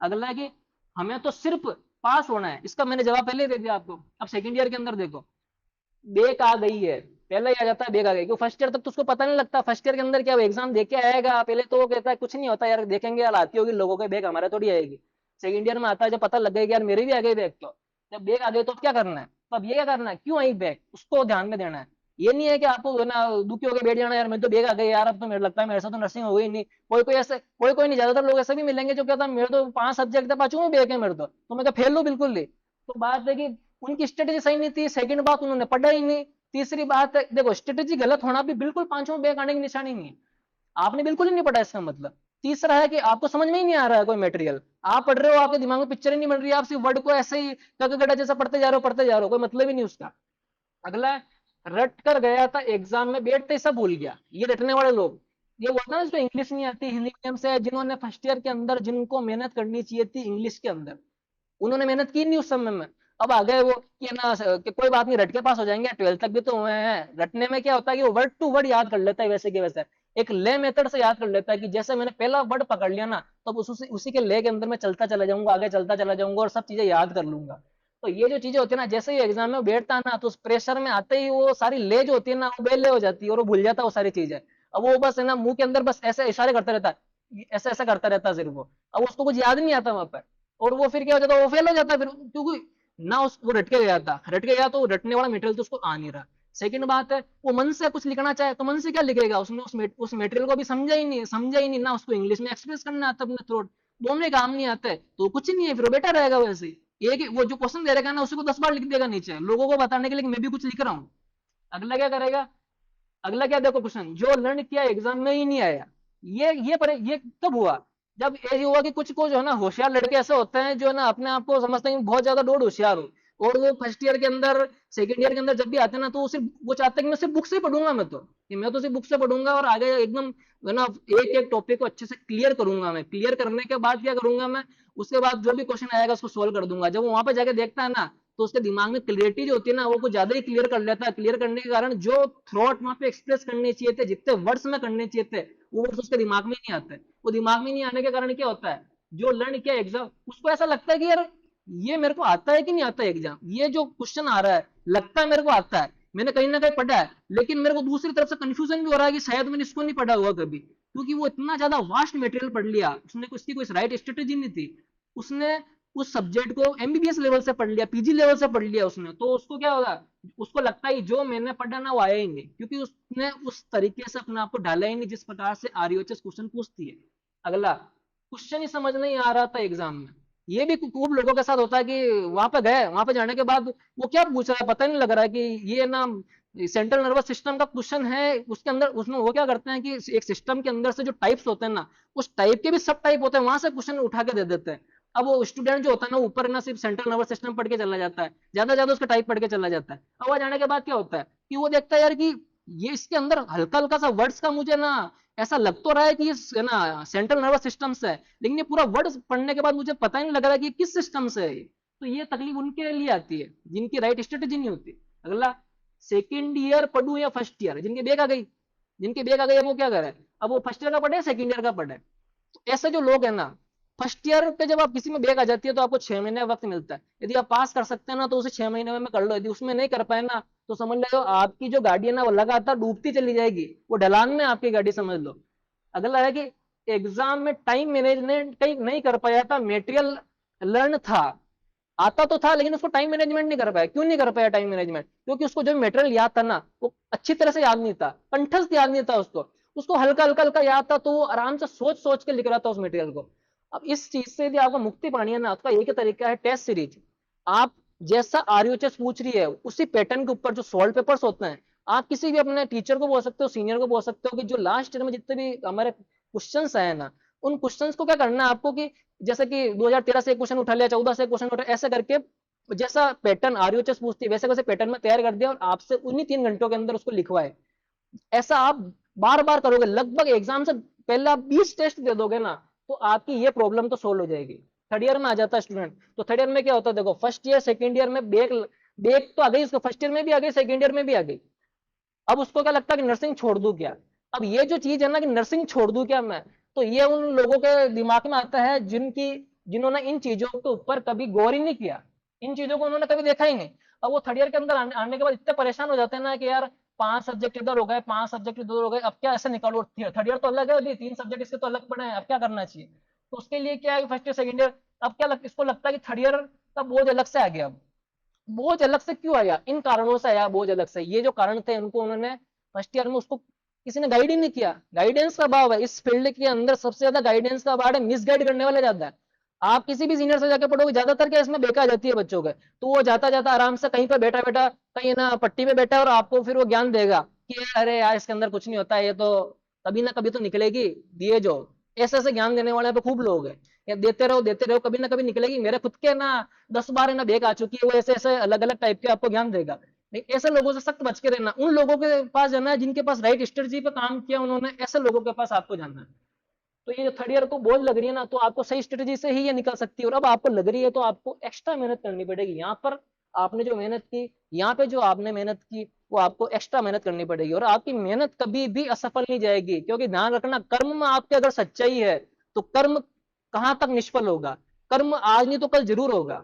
Speaker 1: अगला है कि हमें तो सिर्फ पास होना है, इसका मैंने जवाब पहले दे दिया आपको। अब सेकंड ईयर के अंदर देखो, बेक आ गई है, पहले ही आ जाता है बेक आ गई, क्योंकि फर्स्ट ईयर तक तो उसको पता नहीं लगता, फर्स्ट ईयर के अंदर क्या वो एग्जाम दे के आएगा, पहले तो वो कहता है कुछ नहीं होता यार, देखेंगे यार आती होगी लोगों के, बेक हमारा थोड़ी आएगी। सेकंड ईयर में आता है जब पता लग गया कि यार मेरी भी आ गई बेक, तो जब बेक आ गई तो क्या करना है, तो अब ये क्या करना है, क्यों आई बेक, उसको ध्यान में देना है। ये नहीं है कि आपको ना दुखी होकर बैठ जाना, यार मैं तो बेक आ गई यार, अब तो मेरे लगता है मेरे साथ तो नर्सिंग हो गई नहीं। कोई कोई ऐसे, कोई कोई नहीं, ज्यादातर लोग ऐसे भी मिलेंगे जो कहता है मेरे तो 5 सब्जेक्ट थे, 5 में बेक है मेरे तो मैं क्या फेल लू बिल्कुल नहीं। तो बात है कि उनकी स्ट्रेटेजी सही नहीं थी, सेकंड बात उन्होंने पढ़ा ही नहीं, तीसरी बात है देखो स्ट्रेटेजी गलत होना भी बिल्कुल 5 में बेक आने की निशानी नहीं है, आपने बिल्कुल ही नहीं पढ़ा इसका मतलब। तीसरा है कि आपको समझ में ही नहीं आ रहा है कोई मटेरियल, आप पढ़ रहे हो, आपके दिमाग में पिक्चर ही नहीं बन रही है, आप सिर्फ वर्ड को ऐसे ही गड़ा जैसा पढ़ते जा रहे हो, पढ़ते जा रहे हो, कोई मतलब ही नहीं उसका। अगला, रट कर गया था एग्जाम में, बैठते ही सब भूल गया, ये रटने वाले लोग, ये बोलता है ना, जिसको इंग्लिश नहीं आती, हिंदी मीडियम से, जिन्होंने फर्स्ट ईयर के अंदर जिनको मेहनत करनी चाहिए थी इंग्लिश के अंदर, उन्होंने मेहनत की नहीं उस समय में। अब आ गए वो कि ना कि कोई बात नहीं, रट के पास हो जाएंगे, 12th तक भी तो हुए हैं। रटने में क्या होता है कि वो वर्ड टू वर्ड याद कर लेता है, वैसे के वैसे एक ले मेथड से याद कर लेता है, कि जैसे मैंने पहला वर्ड पकड़ लिया ना, तो अब उसी के ले के अंदर मैं चलता चला जाऊंगा, आगे चलता चला जाऊंगा और सब चीजें याद कर लूंगा। तो ये जो चीजें होती है ना, जैसे ही एग्जाम में बैठता है ना, तो उस प्रेशर में आते ही वो सारी ले जो होती है ना, वो बेले हो जाती है और वो भूल जाता है वो सारी चीजें। अब वो बस है ना, मुंह के अंदर बस ऐसे इशारे करता रहता है, ऐसा ऐसा करता रहता है सिर्फ वो। अब उसको कुछ याद नहीं आता वहां पर, और वो फिर क्या हो जाता है, वो फेल हो जाता है फिर, क्योंकि ना वो रट के गया था, रट के गया तो रटने वाला मटेरियल तो उसको आ नहीं रहा। सेकंड बात है, वो मन से कुछ लिखना चाहे तो मन से क्या लिखेगा, उसने उस मटेरियल को भी समझा ही नहीं ना, उसको इंग्लिश में एक्सप्रेस करना आता अपने थ्रोट, दोनों ही काम नहीं आते, तो कुछ नहीं है, फिर वो बेटा रहेगा वैसे ही। एक वो जो क्वेश्चन दे रहेगा ना, उसी को 10 बार लिख देगा नीचे, लोगों को बताने के लिए कि मैं भी कुछ लिख रहा हूँ। अगला क्या करेगा, अगला क्या, देखो क्वेश्चन जो लर्न किया एग्जाम में ही नहीं आया। ये कब हुआ, जब ये हुआ कि कुछ को जो है ना, होशियार लड़के ऐसे होते हैं जो है ना अपने आप को समझते हैं कि बहुत ज्यादा डोड होशियार हो, और वो फर्स्ट ईयर के अंदर, सेकंड ईयर के अंदर जब भी आते हैं ना, तो वो चाहते हैं कि मैं सिर्फ बुक से ही पढ़ूंगा, मैं तो सिर्फ बुक से पढ़ूंगा और आगे एकदम है ना, एक एक टॉपिक को अच्छे से क्लियर करूंगा। मैं क्लियर करने के बाद क्या करूंगा, मैं उसके बाद जो भी क्वेश्चन आएगा उसको सोल्व कर दूंगा। जब वो वहां पे जाके देखता है ना, तो उसके दिमाग में क्लियरिटी जो होती है ना, वो कुछ ज्यादा ही क्लियर कर लेता है। क्लियर करने के कारण जो थॉट वहां पे एक्सप्रेस करने चाहिए थे, जितने वर्ड्स में करने चाहिए थे, वो वर्ड्स उसके दिमाग में नहीं आते। वो दिमाग में नहीं आने के कारण क्या होता है, जो लर्न किया एग्जाम, उसको ऐसा लगता है कि यार ये मेरे को आता है कि नहीं आता है एग्जाम, ये जो क्वेश्चन आ रहा है लगता है मेरे को आता है, मैंने कहीं ना कहीं पढ़ा है, लेकिन मेरे को दूसरी तरफ से कंफ्यूजन भी हो रहा है कि शायद मैंने इसको नहीं पढ़ा हुआ कभी, क्योंकि वो इतना ज्यादा वास्ट मटेरियल पढ़ लिया उसने, उसकी कोई राइट स्ट्रेटेजी नहीं थी। उसने उस सब्जेक्ट को एमबीबीएस लेवल से पढ़ लिया, पीजी लेवल से पढ़ लिया उसने, तो उसको क्या होगा, उसको लगता है जो मैंने पढ़ा ना वो आया ही नहीं, क्योंकि उसने उस तरीके से अपने आप को ढाला ही नहीं जिस प्रकार से आरयूएचएस क्वेश्चन पूछती है। अगला, क्वेश्चन ही समझ नहीं आ रहा था एग्जाम में। ये भी खूब लोगों के साथ होता है कि वहां पे गए, वहां पे जाने के बाद वो क्या पूछ रहा है पता नहीं लग रहा है, कि ये ना सेंट्रल नर्वस सिस्टम का क्वेश्चन है, उसके अंदर उसमें वो क्या करते हैं कि एक सिस्टम के अंदर से जो टाइप्स होते हैं ना, उस टाइप के भी सब टाइप होते हैं, वहां से क्वेश्चन उठा के दे देते हैं। अब वो स्टूडेंट जो होता है ना, ऊपर ना सिर्फ सेंट्रल नर्वस सिस्टम पढ़ के चला जाता है, ज्यादा ज्यादा उसका टाइप पढ़ के चला जाता है। अब वहां जाने के बाद क्या होता है कि वो देखता है यार कि ये इसके अंदर हल्का हल्का सा वर्ड्स का मुझे ना ऐसा लग तो रहा है कि ये ना सेंट्रल नर्वस सिस्टम से है, लेकिन ये पूरा वर्ड पढ़ने के बाद मुझे पता ही नहीं लग रहा कि किस सिस्टम से है। तो ये तकलीफ उनके लिए आती है जिनकी राइट स्ट्रेटेजी नहीं होती। अगला, सेकेंड ईयर पढ़ू या फर्स्ट ईयर, जिनके बैक आ गई, जिनके बैक आ गई, अब वो क्या करे, अब वो फर्स्ट ईयर का पढ़े सेकेंड ईयर का पढ़े। तो ऐसे जो लोग है ना, फर्स्ट ईयर पे जब आप किसी में बैक आ जाती है तो आपको 6 महीने वक्त मिलता है, यदि आप पास कर सकते हैं ना तो उसे 6 महीने में कर लो, यदि उसमें नहीं कर पाए ना, तो समझ लो आपकी जो गाड़ी है ना वो लगातार डूबती चली जाएगी, वो ढलान में आपकी गाड़ी, समझ लो। अगला है कि एग्जाम में टाइम मैनेजमेंट कहीं नहीं कर पाया था, मेटेरियल लर्न था, आता तो था, लेकिन उसको टाइम मैनेजमेंट नहीं कर पाया। क्यों नहीं कर पाया टाइम मैनेजमेंट, क्योंकि उसको जो मटेरियल याद था ना, वो अच्छी तरह से याद नहीं था, कंठस्थ याद नहीं था उसको, उसको हल्का हल्का हल्का याद था, तो वो आराम से सोच सोच के लिख रहा था उस मटेरियल को। अब इस चीज से यदि आपको मुक्ति पानी है ना, उसका एक ही तरीका है, टेस्ट सीरीज। आप जैसा आरयूएचएस पूछ रही है उसी पैटर्न के ऊपर जो सॉल्व पेपर्स होते हैं, आप किसी भी अपने टीचर को बोल सकते हो, सीनियर को बोल सकते हो कि जो लास्ट ईयर में जितने भी हमारे क्वेश्चंस आए ना, उन क्वेश्चंस को क्या करना है आपको, कि जैसे कि 2013 से क्वेश्चन उठा लिया, 14 से क्वेश्चन उठा, ऐसे करके जैसा पैटर्न आरयूएचएस पूछती है वैसे वैसे पैटर्न में तैयार कर दिया और आपसे उन्हीं 3 घंटों के अंदर उसको लिखवाए। ऐसा आप बार बार करोगे, लगभग एग्जाम से पहले आप 20 टेस्ट दे दोगे ना, तो आपकी ये प्रॉब्लम तो सोल्व हो जाएगी। थर्ड ईयर में आ जाता है स्टूडेंट, तो थर्ड ईयर में क्या होता है, देखो फर्स्ट ईयर सेकंड ईयर में बेक बेक तो आ गई उसको, फर्स्ट ईयर में भी आ गई, सेकंड ईयर में भी आ गई। अब उसको क्या लगता है कि नर्सिंग छोड़ दूं क्या। अब ये जो चीज है ना कि नर्सिंग छोड़ दूं क्या मैं, तो ये उन लोगों के दिमाग में आता है जिन्होंने इन चीजों के ऊपर कभी गौर ही नहीं किया, इन चीजों को उन्होंने कभी देखा ही नहीं। अब वो थर्ड ईयर के अंदर आने के बाद इतने परेशान हो जाते हैं ना कि यार 5 सब्जेक्ट इधर हो गए, 5 सब्जेक्ट इधर हो गए, अब क्या ऐसे निकालो, थर्ड ईयर तो अलग है, अभी 3 सब्जेक्ट इसके तो अलग पड़े हैं, अब क्या करना चाहिए। तो उसके लिए क्या है, फर्स्ट ईयर सेकंड ईयर, अब इसको लगता है कि थर्ड ईयर का बोझ अलग से आ गया। अब बोझ अलग से क्यों आया, इन कारणों से आया बोझ अलग से, ये जो कारण थे उनको उन्होंने फर्स्ट ईयर में उसको किसी ने गाइड ही नहीं किया। गाइडेंस का अभाव है इस फील्ड के अंदर, सबसे ज्यादा गाइडेंस का अभाव है, मिस गाइड करने वाले ज्यादा है। आप किसी भी सीनियर से जाकर पढ़ोगे, ज्यादातर क्या इसमें बेकार जाती है बच्चों के, तो वो जाता जाता आराम से कहीं पर बैठा बैठा, कहीं ना पट्टी पे बैठा है, और आपको फिर वो ज्ञान देगा कि अरे यार इसके अंदर कुछ नहीं होता है, ये तो कभी ना कभी तो निकलेगी, दिए जो। ऐसे ऐसे ज्ञान देने वाले पे खूब लोग हैं, या देते रहो, कभी ना कभी निकलेगी। मेरे खुद के ना 10 बार है ना बैक आ चुकी है, वो ऐसे ऐसे अलग अलग टाइप के आपको ज्ञान देगा। नहीं, ऐसे लोगों से सख्त बच के रहना। उन लोगों के पास जाना है जिनके पास राइट स्ट्रेटजी पे काम किया उन्होंने, ऐसे लोगों के पास आपको जाना है। तो ये जो थर्ड ईयर को बोझ लग रही है ना, तो आपको सही स्ट्रेटजी से ही ये निकल सकती है। और अब आपको लग रही है तो आपको एक्स्ट्रा मेहनत करनी पड़ेगी। यहाँ पर आपने जो मेहनत की, यहाँ पे जो आपने मेहनत की, वो आपको एक्स्ट्रा मेहनत करनी पड़ेगी। और आपकी मेहनत कभी भी असफल नहीं जाएगी, क्योंकि ध्यान रखना, कर्म में आपके अगर सच्चाई है तो कर्म कहां तक निष्फल होगा, कर्म आज नहीं तो कल जरूर होगा।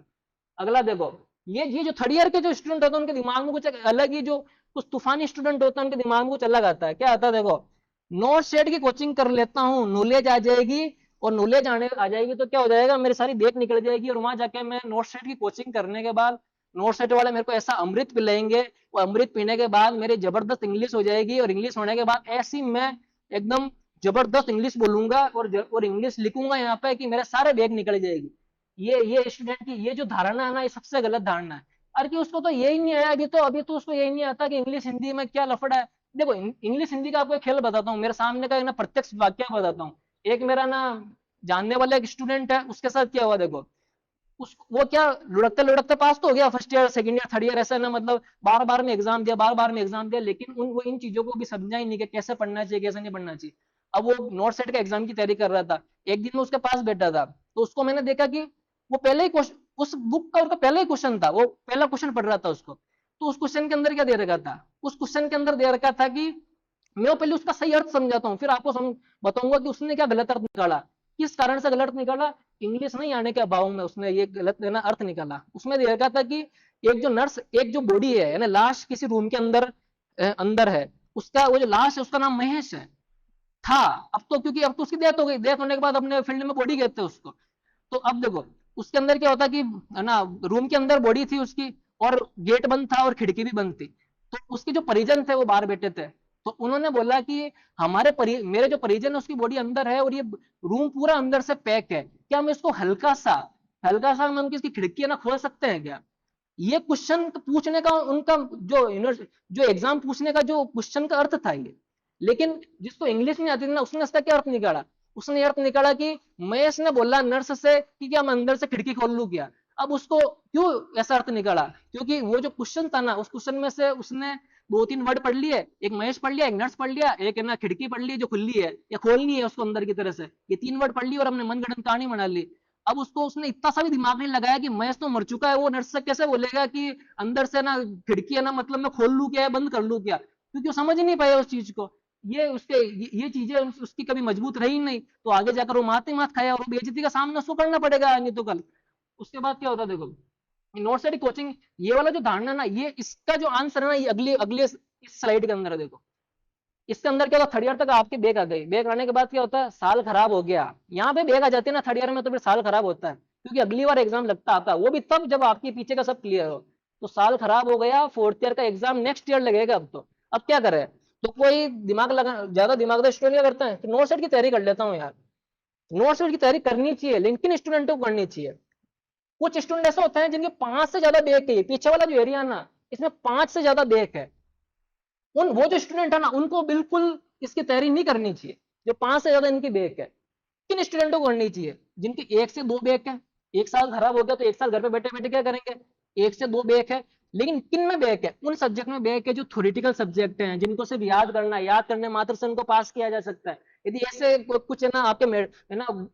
Speaker 1: अगला देखो, ये जो थर्ड ईयर के जो स्टूडेंट होते हैं उनके दिमाग में कुछ अलग ही, जो कुछ तूफानी स्टूडेंट होते हैं उनके दिमाग में कुछ अलग आता है। क्या आता है देखो, नोट सेट की कोचिंग कर लेता हूँ, नॉलेज आ जाएगी, और नॉलेज आने आ जाएगी तो क्या हो जाएगा, मेरी सारी देख निकल जाएगी, और वहां जाके मैं नोट सेट की कोचिंग करने के बाद नोट सेट वाले मेरे को ऐसा अमृत पिलाएंगे, वो अमृत पीने के बाद मेरी जबरदस्त इंग्लिश हो जाएगी, और इंग्लिश होने के बाद ऐसी मैं एकदम जबरदस्त इंग्लिश बोलूंगा और इंग्लिश लिखूंगा यहाँ पे कि मेरे सारे बैग निकल जाएगी। ये स्टूडेंट की ये जो धारणा है ना, ये सबसे गलत धारणा है। अरे कि उसको तो यही नहीं आया, अभी तो उसको यही नहीं आता कि इंग्लिश हिंदी में क्या लफड़ा है। देखो, इंग्लिश हिंदी का आपको एक खेल बताता हूँ, मेरे सामने का एक ना प्रत्यक्ष वाक्य बताता हूँ। एक मेरा ना जानने वाला एक स्टूडेंट है, उसके साथ क्या हुआ देखो। वो क्या, लुढ़कते लुढ़कते पास तो हो गया, first year second year third year, ऐसा ना मतलब बार बार में एग्जाम दिया, बार बार में एग्जाम दिया, लेकिन वो इन चीजों को भी समझा ही नहीं कि कैसे पढ़ना चाहिए, कैसे नहीं पढ़ना चाहिए। अब वो नोट सेट का एग्जाम की तैयारी कर रहा था। एक दिन मैं उसके पास बैठा था, तो उसको मैंने देखा कि वो पहले ही क्वेश्चन, उस बुक का उसका पहला ही क्वेश्चन था, वो पहला क्वेश्चन पढ़ रहा था उसको। तो उस क्वेश्चन के अंदर क्या दे रखा था, उस क्वेश्चन के अंदर दे रखा था कि, मैं पहले उसका सही अर्थ समझाता हूँ, फिर आपको बताऊंगा कि उसने क्या गलत अर्थ निकाला, किस कारण से गलत निकाला। इंग्लिश नहीं आने के अभाव में उसने ये गलत ना अर्थ निकाला। उसमें देखा था कि एक जो नर्स, एक जो बॉडी है ना, लाश किसी रूम के अंदर अंदर है, उसका वो जो लाश है उसका नाम महेश है, था। अब तो क्योंकि अब तो उसकी डेथ हो गई, डेथ होने के बाद अपने फील्ड में बॉडी कहते हैं उसको। तो अब देखो, उसके अंदर क्या होता कि, है ना, रूम के अंदर बॉडी थी उसकी, और गेट बंद था और खिड़की भी बंद थी। तो उसके जो परिजन थे वो बाहर बैठे थे। तो उन्होंने बोला कि मेरे जो परिजन है उसकी बॉडी अंदर है, और ये रूम पूरा अंदर से पैक है, क्या हम इसको हल्का सा हम इसकी खिड़की है ना खोल सकते हैं क्या। ये क्वेश्चन पूछने का उनका जो एग्जाम पूछने का जो क्वेश्चन का अर्थ था ये। लेकिन जिसको इंग्लिश नहीं आती थी ना, उसने इसका क्या अर्थ निकाला, उसने अर्थ निकाला कि महेश ने बोला नर्स से कि क्या मैं अंदर से खिड़की खोल लूं क्या। अब उसको क्यों ऐसा अर्थ निकाला, क्योंकि वो जो क्वेश्चन था ना, उस क्वेश्चन में से उसने दो तीन वर्ड पढ़ लिए, एक महेश पढ़ लिया, एक नर्स पढ़ लिया, एक है ना खिड़की पढ़ ली जो खुली है या खोलनी है उसको अंदर की तरह से, ये तीन वर्ड पढ़ ली और हमने मनगढ़ंत कहानी बना ली। अब उसको उसने इतना सा भी दिमाग नहीं लगाया कि महेश तो मर चुका है, वो नर्स से कैसे बोलेगा कि अंदर से ना खिड़की है ना, मतलब मैं खोल लूं क्या है, बंद कर लूं क्या, क्योंकि वो समझ ही नहीं पाया उस चीज को। ये चीजें उसकी कभी मजबूत रही नहीं, तो आगे जाकर वो मात ही मात खाया, और बेइज्जती का सामना उसको करना पड़ेगा नहीं तो कल। उसके बाद क्या होता है देखो, नोट सेट कोचिंग, ये वाला जो धारणा ना, ये इसका जो आंसर है ना, ये अगले अगले इस स्लाइड के अंदर है देखो। इसके अंदर क्या होता, थर्ड ईयर तक आपके बैग आ गई, बैग आने के बाद क्या होता है, साल खराब हो गया। यहाँ पे बैग आ जाती है ना थर्ड ईयर में, तो फिर साल खराब होता है, क्योंकि अगली बार एग्जाम लगता आता है, वो भी तब जब आपके पीछे का सब क्लियर हो। तो साल खराब हो गया, फोर्थ ईयर का एग्जाम नेक्स्ट ईयर लगेगा अब तो। अब क्या करे, तो कोई दिमाग लगा, ज्यादा दिमाग स्टूडेंट क्या करते हैं, तो नोट सेट की तैयारी कर लेता हूँ यार। नोट सेट की तैयारी करनी चाहिए, लेकिन किन स्टूडेंटों को करनी चाहिए। कुछ स्टूडेंट ऐसे होते हैं जिनके 5 से ज्यादा बैक है, पीछे वाला जो एरिया ना, इसमें 5 से ज्यादा बैक है। वो जो स्टूडेंट है ना, उनको बिल्कुल इसकी तैयारी नहीं करनी चाहिए, जो 5 से ज्यादा इनकी बैक है। किन स्टूडेंटों को करनी चाहिए, जिनके 1 से 2 बैक है। एक साल खराब हो गया तो एक साल घर पे बैठे बैठे क्या करेंगे, 1 से 2 बैक है। लेकिन किन में बैक है, उन सब्जेक्ट में बैक है जो थ्योरेटिकल सब्जेक्ट हैं, जिनको सिर्फ याद करने मात्र से उनको पास किया जा सकता है। यदि ऐसे कुछ है ना आपके है ना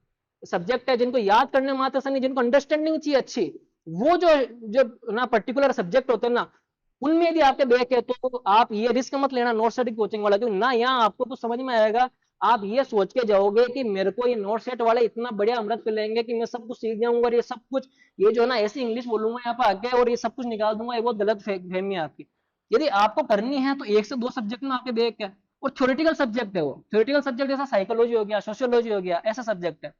Speaker 1: सब्जेक्ट है जिनको याद करने मात्र से नहीं, जिनको अंडरस्टैंडिंग चाहिए अच्छी, वो जो ना पर्टिकुलर सब्जेक्ट होते हैं ना, उनमें यदि आपके बैक है, तो आप ये रिस्क मत लेना नोट सेट कोचिंग वाला, क्योंकि ना यहाँ आपको कुछ समझ में आएगा। आप ये सोच के जाओगे कि मेरे को ये नोट सेट वाले इतना बढ़िया अमृत पिलाएंगे कि मैं सब कुछ सीख जाऊंगा, और ये सब कुछ, ये जो है ना ऐसी इंग्लिश बोलूंगा यहाँ पे आके और ये सब कुछ निकाल दूंगा, ये बहुत गलत फहमी है आपकी। यदि आपको करनी है तो 1 से 2 सब्जेक्ट में आपके बैक है, और थ्योरेटिकल सब्जेक्ट है, वो थ्योरेटिकल सब्जेक्ट जैसा साइकोलॉजी हो गया, सोशियोलॉजी हो गया, ऐसा सब्जेक्ट है।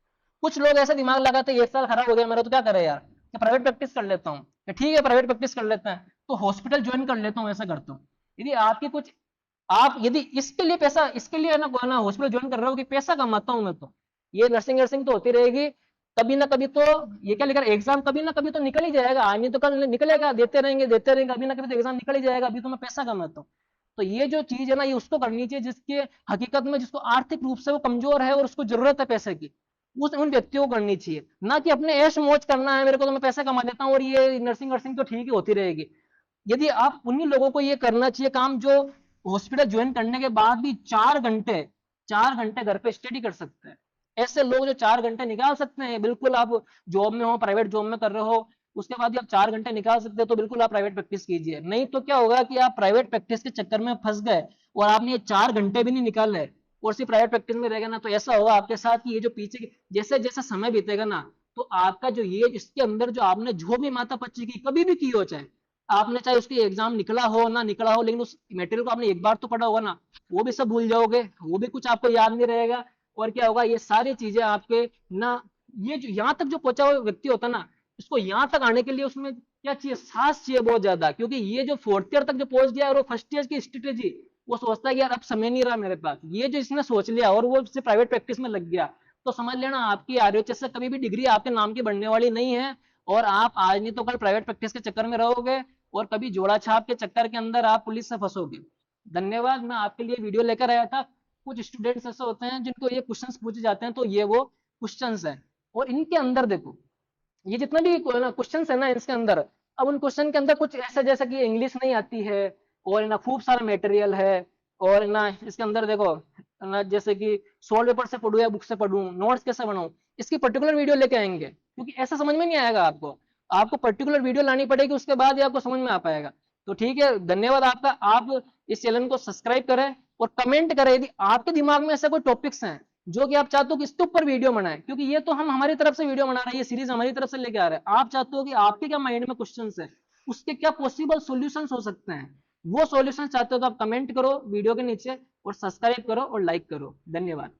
Speaker 1: कुछ लोग ऐसे दिमाग लगाते हैं, एक साल खराब हो गया मेरा तो क्या करे यार, प्राइवेट प्रैक्टिस कर लेता हूँ, ठीक है प्राइवेट प्रैक्टिस कर लेते हैं, तो हॉस्पिटल ज्वाइन कर लेता हूँ, ऐसा करता हूँ। यदि आपकी कुछ, आप यदि इसके लिए पैसा, इसके लिए ना हॉस्पिटल ज्वाइन कर रहे हो कि पैसा कमाता हूं मैं, तो ये नर्सिंग नर्सिंग तो होती रहेगी, कभी ना कभी तो, ये क्या लिखा एग्जाम कभी ना कभी तो निकल ही जाएगा, आज नहीं तो कल निकलेगा, देते रहेंगे, कभी ना कभी तो एग्जाम निकल ही जाएगा, अभी तो मैं पैसा कमाता हूँ। तो ये जो चीज है ना, ये उसको करनी चाहिए जिसके हकीकत में, जिसको आर्थिक रूप से वो कमजोर है और उसको जरूरत है पैसे की, उन व्यक्तियों को करनी चाहिए। ना कि अपने ऐश मौज करना है मेरे को, तो मैं पैसा कमा देता हूँ और ये नर्सिंग नर्सिंग तो ठीक ही होती रहेगी। यदि आप उन्हीं लोगों को ये करना चाहिए काम जो हॉस्पिटल ज्वाइन करने के बाद भी 4 घंटे घर पे स्टडी कर सकते हैं। ऐसे लोग जो 4 घंटे निकाल सकते हैं, बिल्कुल आप जॉब में हो, प्राइवेट जॉब में कर रहे हो, उसके बाद भी आप 4 घंटे निकाल सकते हो, तो बिल्कुल आप प्राइवेट प्रैक्टिस कीजिए। नहीं तो क्या होगा कि आप प्राइवेट प्रैक्टिस के चक्कर में फंस गए और आपने ये 4 घंटे भी नहीं निकाले और सिर्फ प्राइवेट प्रैक्टिस में रह गए ना, तो ऐसा होगा आपके साथ कि ये जो पीछे जैसे जैसे समय बीतेगा ना, तो आपका जो ये इसके अंदर जो आपने जो भी माता पच्ची की कभी भी की हो, चाहे आपने चाहे उसकी एग्जाम निकला हो ना निकला हो, लेकिन उस मटेरियल को आपने एक बार तो पढ़ा होगा ना, वो भी सब भूल जाओगे, वो भी कुछ आपको याद नहीं रहेगा। और क्या होगा, ये सारी चीजें आपके ना, ये जो यहाँ तक जो पहुंचा हुआ व्यक्ति होता है ना, इसको यहाँ तक आने के लिए उसमें क्या चाहिए, साहस चाहिए बहुत ज्यादा। क्योंकि ये जो फोर्थ ईयर तक जो पहुंच गया और वो फर्स्ट ईयर की स्ट्रेटेजी, वो सोचता है कि यार अब समय नहीं रहा मेरे पास, ये जो इसने सोच लिया और वो उससे प्राइवेट प्रैक्टिस में लग गया, तो समझ लेना आपकी आरएचएस से कभी भी डिग्री आपके नाम की बनने वाली नहीं है। और आप आज नहीं तो कल प्राइवेट प्रैक्टिस के चक्कर में रहोगे और कभी जोड़ा छाप के चक्कर के अंदर आप पुलिस से फंसोगे। धन्यवाद, मैं आपके लिए वीडियो लेकर आया था। कुछ स्टूडेंट्स ऐसे होते हैं जिनको ये क्वेश्चंस पूछे जाते हैं, तो ये वो क्वेश्चंस हैं। और इनके अंदर देखो, ये जितना भी क्वेश्चंस है ना इसके अंदर, अब उन क्वेश्चन के अंदर कुछ ऐसा जैसा कि इंग्लिश नहीं आती है और ना खूब सारा मटेरियल है, और ना इसके अंदर देखो ना, जैसे कि सॉल्व पेपर से पढ़ूं या बुक से पढ़ूं, नोट्स कैसे बनाऊं, इसकी पर्टिकुलर वीडियो लेके आएंगे, क्योंकि ऐसा समझ में नहीं आएगा आपको। आपको पर्टिकुलर वीडियो लानी पड़ेगी, उसके बाद ही आपको समझ में आ पाएगा। तो ठीक है, धन्यवाद आपका। आप इस चैनल को सब्सक्राइब करें और कमेंट करें यदि आपके दिमाग में ऐसे कोई टॉपिक्स हैं जो कि आप चाहते हो कि इसके ऊपर वीडियो बनाए, क्योंकि ये तो हम हमारी तरफ से वीडियो बना रहे हैं, ये सीरीज हमारी तरफ से लेके आ रहे हैं। आप चाहते हो कि आपके क्या माइंड में क्वेश्चंस है, उसके क्या पॉसिबल सॉल्यूशंस हो सकते हैं, वो सॉल्यूशन चाहते हो तो आप कमेंट करो वीडियो के नीचे और सब्सक्राइब करो और लाइक करो। धन्यवाद।